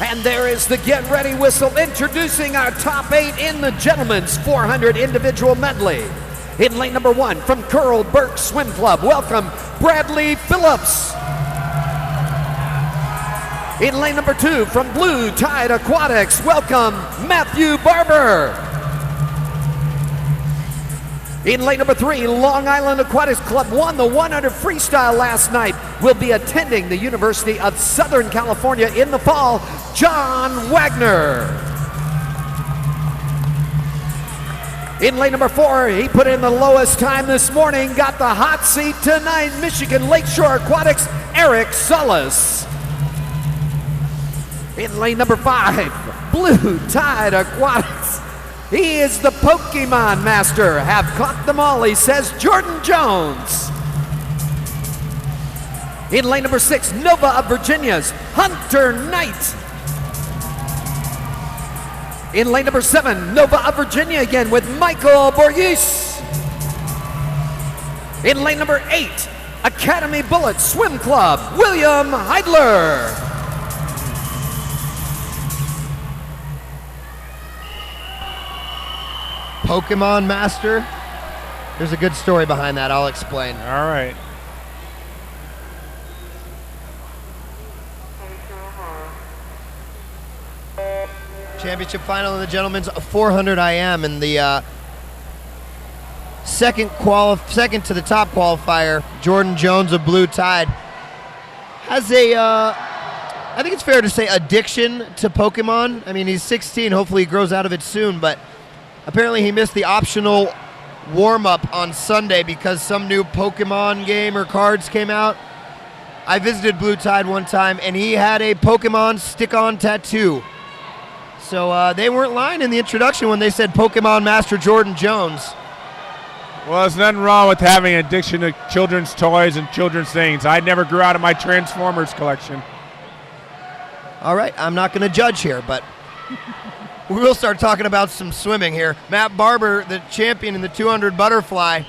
And there is the get ready whistle introducing our top 8 in the gentlemen's 400 individual medley. In lane number 1 from Curl Burke Swim Club, welcome Bradley Phillips. In lane number 2 from Blue Tide Aquatics, welcome Matthew Barber. In lane number 3, Long Island Aquatics Club won the 100 freestyle last night. Will be attending the University of Southern California in the fall, John Wagner. In lane number 4, he put in the lowest time this morning, got the hot seat tonight, Michigan Lakeshore Aquatics, Eric Solis. In lane number 5, Blue Tide Aquatics. He is the Pokemon master. Have caught them all, he says, Jordan Jones. In lane number 6, Nova of Virginia's Hunter Knight. In lane number 7, Nova of Virginia again with Michael Borges. In lane number 8, Academy Bullet Swim Club, William Heidler. Pokemon Master. There's a good story behind that. I'll explain. All right. Championship final in the gentlemen's 400 IM, and the second to the top qualifier, Jordan Jones of Blue Tide, has a, I think it's fair to say, addiction to Pokemon. I mean, he's 16. Hopefully he grows out of it soon, but apparently he missed the optional warm-up on Sunday because some new Pokemon game or cards came out. I visited Blue Tide one time, and he had a Pokemon stick-on tattoo. So they weren't lying in the introduction when they said Pokemon Master Jordan Jones. Well, there's nothing wrong with having an addiction to children's toys and children's things. I never grew out of my Transformers collection. All right, I'm not going to judge here, but we will start talking about some swimming here. Matt Barber, the champion in the 200 butterfly,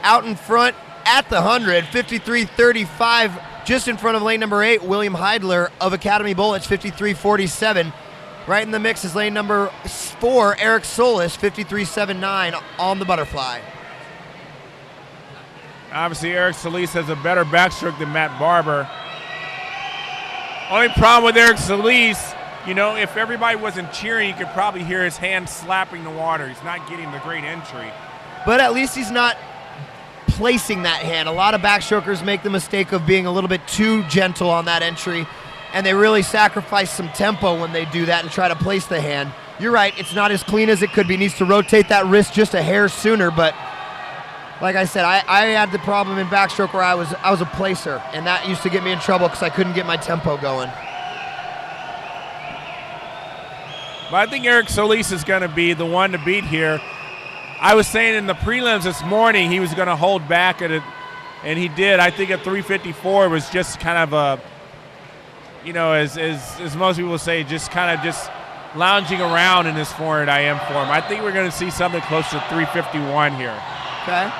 out in front at the 100, 53.35, just in front of lane number 8, William Heidler of Academy Bullets, 53.47. Right in the mix is lane number 4, Eric Solis, 53.79 on the butterfly. Obviously, Eric Solis has a better backstroke than Matt Barber. Only problem with Eric Solis, you know, if everybody wasn't cheering, you could probably hear his hand slapping the water. He's not getting the great entry. But at least he's not placing that hand. A lot of backstrokers make the mistake of being a little bit too gentle on that entry, and they really sacrifice some tempo when they do that and try to place the hand. You're right, it's not as clean as it could be. He needs to rotate that wrist just a hair sooner, but like I said, I had the problem in backstroke where I was a placer, and that used to get me in trouble because I couldn't get my tempo going. But I think Eric Solis is going to be the one to beat here. I was saying in the prelims this morning he was going to hold back at it, and he did. I think at 354 was just kind of a, you know, as most people say, just kind of just lounging around in this 400 IM form. I think we're going to see something close to 351 here. Okay.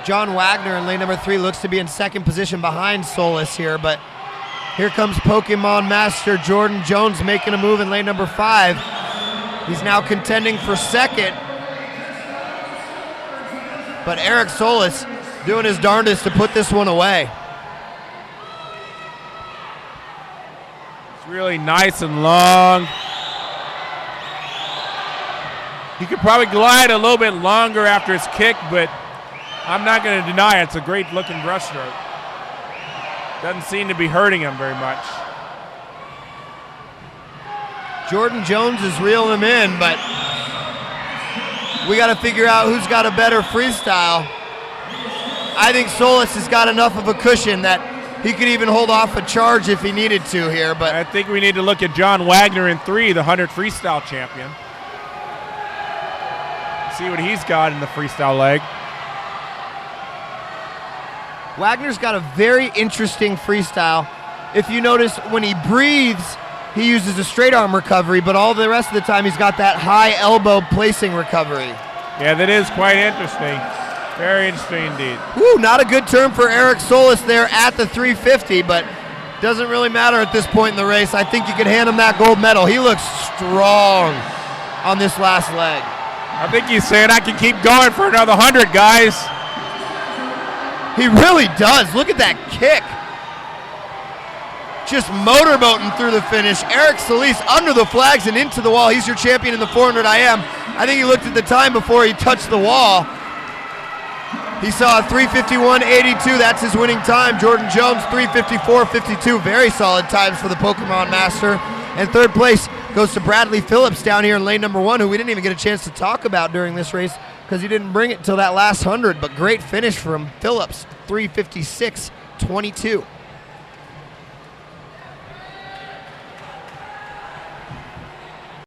John Wagner in lane number 3 looks to be in second position behind Solis here, but here comes Pokemon Master Jordan Jones making a move in lane number 5. He's now contending for second. But Eric Solis doing his darndest to put this one away. It's really nice and long. He could probably glide a little bit longer after his kick, but I'm not going to deny it. It's a great looking breaststroke. Doesn't seem to be hurting him very much. Jordan Jones is reeling him in, but we got to figure out who's got a better freestyle. I think Solis has got enough of a cushion that he could even hold off a charge if he needed to here. But I think we need to look at John Wagner in 3, the 100 freestyle champion. See what he's got in the freestyle leg. Wagner's got a very interesting freestyle. If you notice, when he breathes, he uses a straight arm recovery, but all the rest of the time he's got that high elbow placing recovery. Yeah, that is quite interesting. Very interesting indeed. Woo, not a good turn for Eric Solis there at the 350, but doesn't really matter at this point in the race. I think you could hand him that gold medal. He looks strong on this last leg. I think he's saying I can keep going for another 100, guys. He really does. Look at that kick. Just motorboating through the finish. Eric Solis under the flags and into the wall. He's your champion in the 400 IM. I think he looked at the time before he touched the wall. He saw a 3:51.82. That's his winning time. Jordan Jones, 3:54.52. Very solid times for the Pokemon Master. And third place goes to Bradley Phillips down here in lane number 1, who we didn't even get a chance to talk about during this race because he didn't bring it till that last 100. But great finish from Phillips, 3:56.22.